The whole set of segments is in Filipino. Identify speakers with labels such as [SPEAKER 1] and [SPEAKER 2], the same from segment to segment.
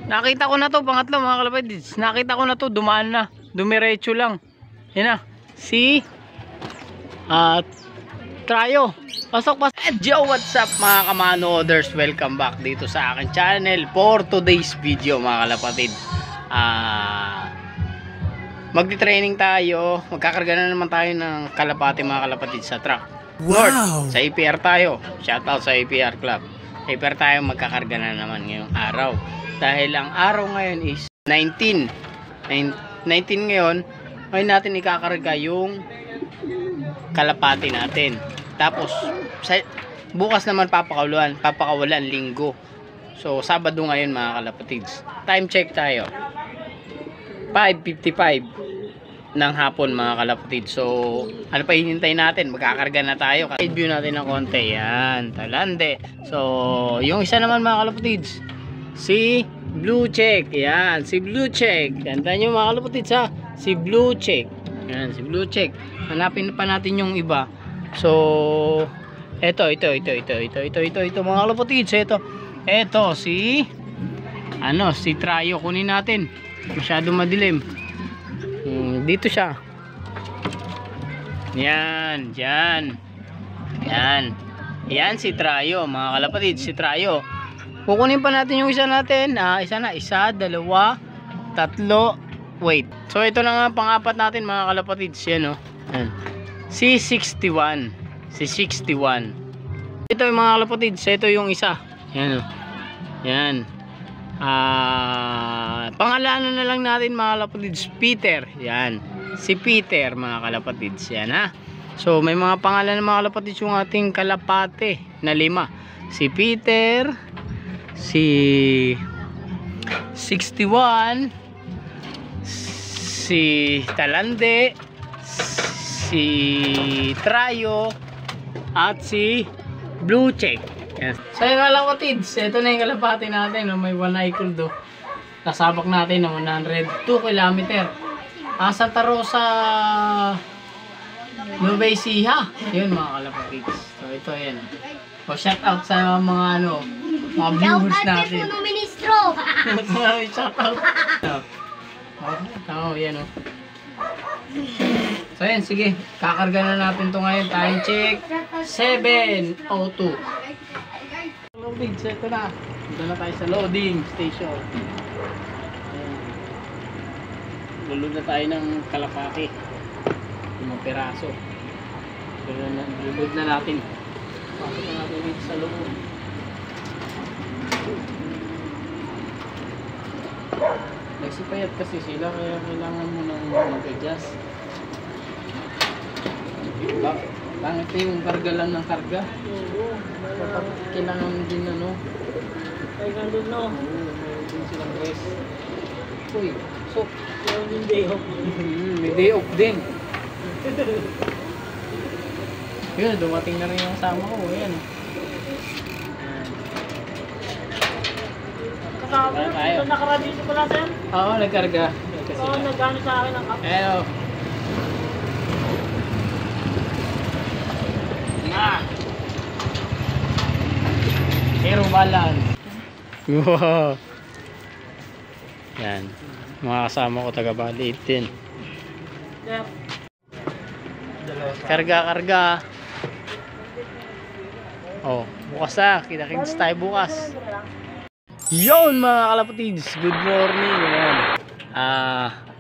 [SPEAKER 1] Nakita ko na to, pangatlo mga kalapatids. Nakita ko na to, dumaan na. Dumiretso lang. Yan na. Si Trayo. Pasok. Yo, what's up mga kamanoders? Welcome back dito sa akin channel for today's video mga kalapatid. Magti-training tayo. Magkakarga na naman tayo ng kalapati mga kalapatid sa truck. Wow! North, sa APR tayo. Shoutout sa APR Club. APR tayo, magkakarga na naman ngayong araw. Dahil ang araw ngayon is 19 ngayon, ngayon natin ikakarga yung kalapati natin. Tapos bukas naman papakawalan linggo. So Sabado ngayon mga kalapatids. Time check tayo, 5:55 ng hapon mga kalapatids. So ano pa hinihintay natin? Magkakarga na tayo. Review natin ng konti. Yan, talande. So yung isa naman mga kalapatids, si Blue Check. Yan, si Blue Check. Tandaan nyo mga kalapatids ha, si Blue Check. Yan, si Blue Check. Hanapin pa natin yung iba. So ito mga kalapatids. Ito si si Trayo. Kunin natin, masyado madilim. Dito siya. Yan si Trayo mga kalapatids. Si Trayo. Kukunin pa natin yung isa natin. Isa, dalawa, tatlo. Wait. So ito na nga pang-apat natin mga kalapatids. Yan o. Si 61. Ito yung mga kalapatids. Ito yung isa. Yan o. Yan. Pangalanan na lang natin mga kalapatids, Peter. Yan. Si Peter mga kalapatids. Yan ha. So may mga pangalan ng mga kalapatids yung ating kalapate na 5. Si Peter, si 61, si Talande, si Trayo, at si Blue Check. Yes. So yung kalapatids, ito na yung kalapati natin. May 1 icon do. Nasabak natin ng 102 km. Santa Rosa, Nueva Ecija. Yun mga kalapatids. So ito yan. So shout out sa mga mga viewers natin.
[SPEAKER 2] Shout out ministro.
[SPEAKER 1] Shout out. Yan o. So yan, sige. Kakarga na natin to ngayon. Time check 7:02. Loading, ito na. Dito na tayo sa loading station. Lulod na tayo ng kalapati. Mga peraso. Lulod na natin. Pasok na natin dito sa loob. Nagsipayat kasi sila, kaya kailangan mo nang mag-adjust. Ito yung karga lang ng karga. Kailangan din kailangan din mayroon din silang rest. Uy, so may day off. May day off din. Yun, dumating na rin yung kasama ko. Ayan.
[SPEAKER 2] Kasama ko, nakaradito pala sir?
[SPEAKER 1] Oo, nagkarga.
[SPEAKER 2] Oo, nagano sa akin ang app.
[SPEAKER 1] Hello. Hero balance. Wow. Yan. Mga kasama ko taga Bali 18. Karga. Oh, bukas na. Kita-kits tayo bukas. Yon mga kalapatids. Good morning. Ayan.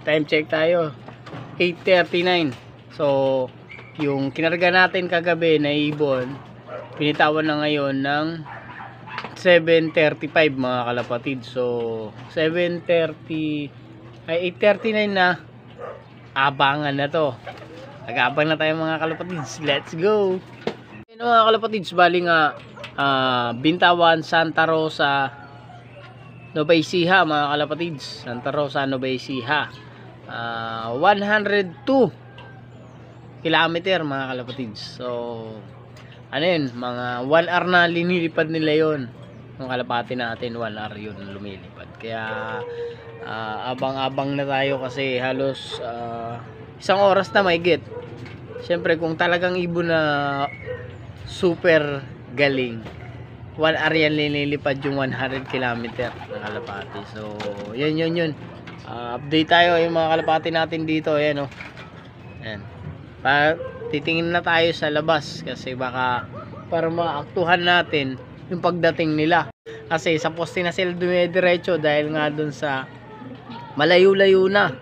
[SPEAKER 1] Time check tayo. 8:39. So, yung kinarga natin kagabi na ibon, pinitawan na ngayon ng 7:35 mga kalapatid. So 8:39 na. Abangan na to. Nag-aabang na tayo mga kalapatids. Let's go. Ayun mga kalapatids, bali nga Bintawan, Santa Rosa, Nueva Ecija mga kalapatids. Santa Rosa, Nueva Ecija. 102 kilometer mga kalapatids. So ano yun, mga 1 hour na linilipad nila yon. Yung kalapati natin 1 hour yun lumilipad. Kaya abang-abang na tayo kasi halos 1 oras na mahigit. Siyempre kung talagang ibon na super galing, one area linilipad yung 100 kilometer na kalapati. So yun. Update tayo yung mga kalapati natin dito. Ayan o. Ayan. Titingin na tayo sa labas kasi baka para maaktuhan natin yung pagdating nila. Kasi sa poste na sila dumidiretso dahil nga dun sa malayo-layo na.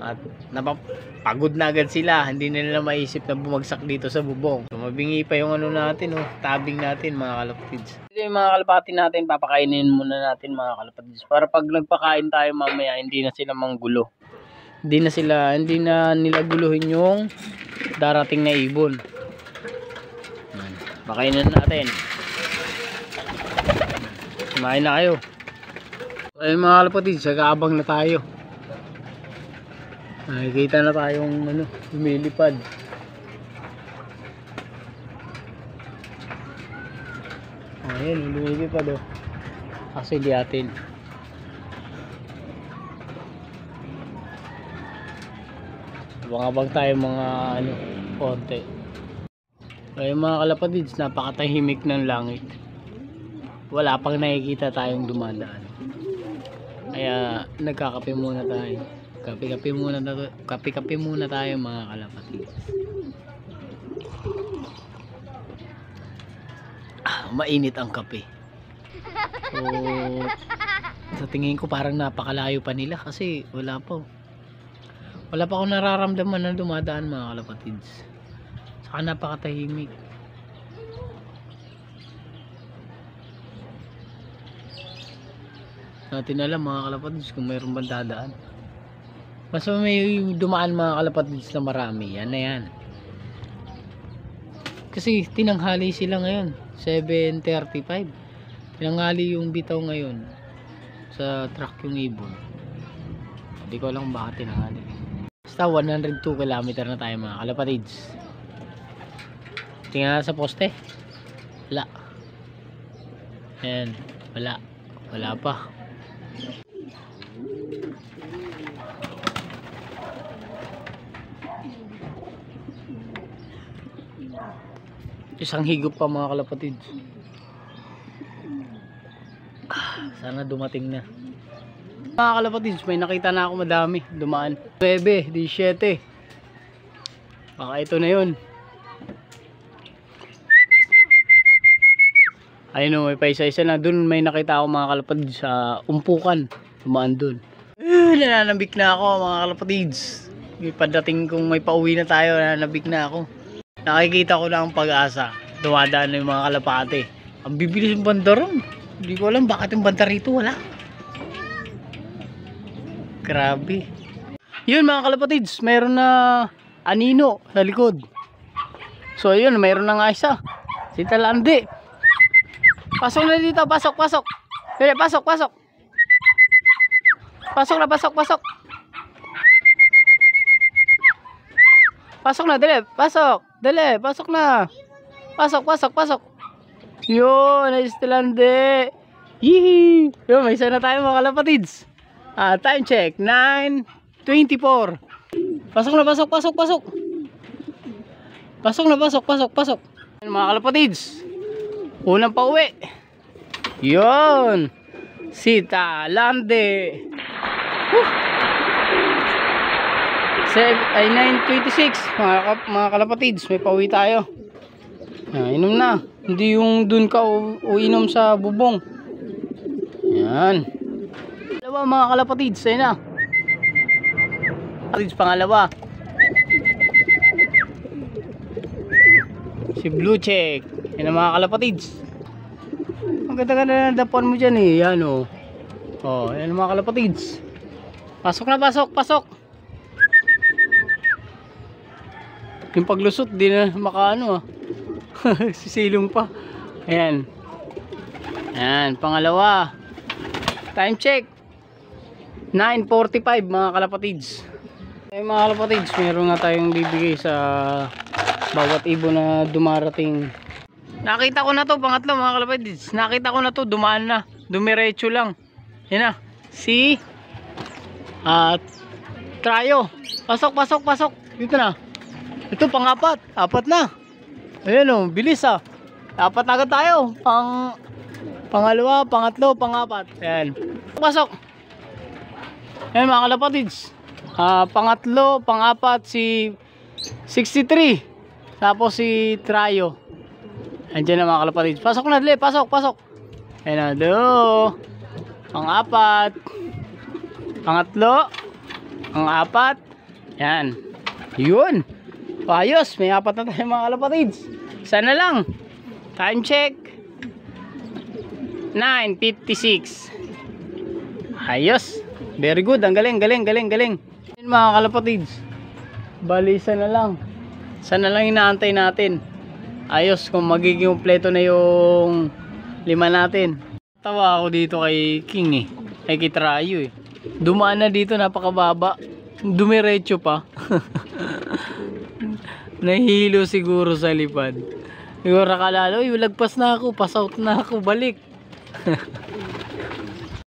[SPEAKER 1] At napapagod na agad sila. Hindi nila maisip na bumagsak dito sa bubong. So mabingi pa yung ano natin, tabing natin mga kalapatids. Yung mga kalapati natin, papakainin muna natin mga kalapatids. Para pag nagpakain tayo mamaya, hindi na sila manggulo. Hindi na nila guluhin yung darating na ibon. Pakainin natin. Kumain na kayo. Ayun mga kalapatids, nag-aabang na tayo. Nakikita na tayong lumilipad. Ayan, lumilipad o. Kasi di atin. Abang-abang tayo mga konti. Ayun mga kalapatids, napakatahimik ng langit. Wala pang nakikita tayong dumadaan. Kaya nagkakape muna tayo. Kape-kape muna tayo mga kalapatids. Mainit ang kape. So sa tingin ko parang napakalayo pa nila kasi wala pa akong nararamdaman na dumadaan mga kalapatids. Saka napakatahimik. Natin alam mga kalapatids kung mayroon bang dadaan. Mas may dumaan mga kalapatids na marami. Yan na yan. Kasi tinanghali sila ngayon 7:35. Tinanghali yung bitaw ngayon sa truck yung ibon. Hindi ko alam bakit tinanghali. Basta 102 km na tayo mga kalapatids. Tingnan sa poste. Wala. Ayan. Wala pa. Isang higop pa mga kalapatids. Sana dumating na. Mga kalapatids, may nakita na ako madami dumaan. 9, 17. Baka ito na yun. Ayun o, may paisa-isa na. Dun may nakita ako mga kalapatids sa umpukan. Dumaan dun. Nananabik na ako mga kalapatids. May padating kung may pauwi na tayo, nananabik na ako. Nakikita ko lang ang pag-asa. Dumadaan na yung mga kalapate. Ang bibilis yung banda ron. Hindi ko alam bakit yung banda rito wala. Grabe. Yun mga kalapatids, mayroon na anino sa likod. So yun, mayroon na nga isa. Si Talande. Pasok na dito, pasok. Dali, pasok. Pasok na. Pasok na, dali, pasok. Dali, pasok na. Pasok. Yun, ay Talande. Yee! Yun, may isa na tayo mga kalapatids. Time check, 9:24. Pasok na. Pasok. Mga kalapatids, unang pauwi. Yun, si Talande. 9:26 mga kalapatids, may pauwi tayo. Inom na, hindi yung dun ka uinom sa bubong. Yan. Dalawa mga kalapatids, ayun na. Kalapatids pangalawa. Si Blue Check. Yan ang mga kalapatids. Ang ganda-ganda na dapuan mo dyan eh. Yan o. Yan ang mga kalapatids. Pasok na. Yung paglusot, di na makaano sisilong pa. Ayan. Pangalawa. Time check, 9:45 mga kalapatids. Mga kalapatids, meron nga tayong bibigay sa bawat ibon na dumarating. Nakita ko na to, pangatlo mga kalapatids. Nakita ko na to, dumaan na. Dumiretso lang. Yan na. Si Trayo. Pasok. Dito na. Ito pang-apat. 4 na. Ayan o, bilis Dapat agad tayo. Pangalawa, pangatlo, pangapat. Ayan. Pasok. Ayan mga kalapatids. Pangatlo, pangapat si 63. Tapos si Trayo. Andiyan na mga kalapatids. Pasok na dali, pasok, pasok. Ayan na, do. Pangapat. Pangatlo. Pangapat. Yan. Yun. Ayos, may apat na tayo mga kalapatids. Isa na lang. Time check. 9:56. Ayos. Very good. Ang galing, galing, galing, galing. Yun mga kalapatids. Bali, isa na lang. Isa na lang inaantay natin. Ayos kung magiging kompleto na yung 5 natin. Tawa ako dito kay King eh. Kay Kitrayo eh. Dumaan na dito, napakababa. Dumiretso pa. Nahilo siguro sa lipad. Siguro nakalala, uy, lagpas na ako, pass out na ako, balik.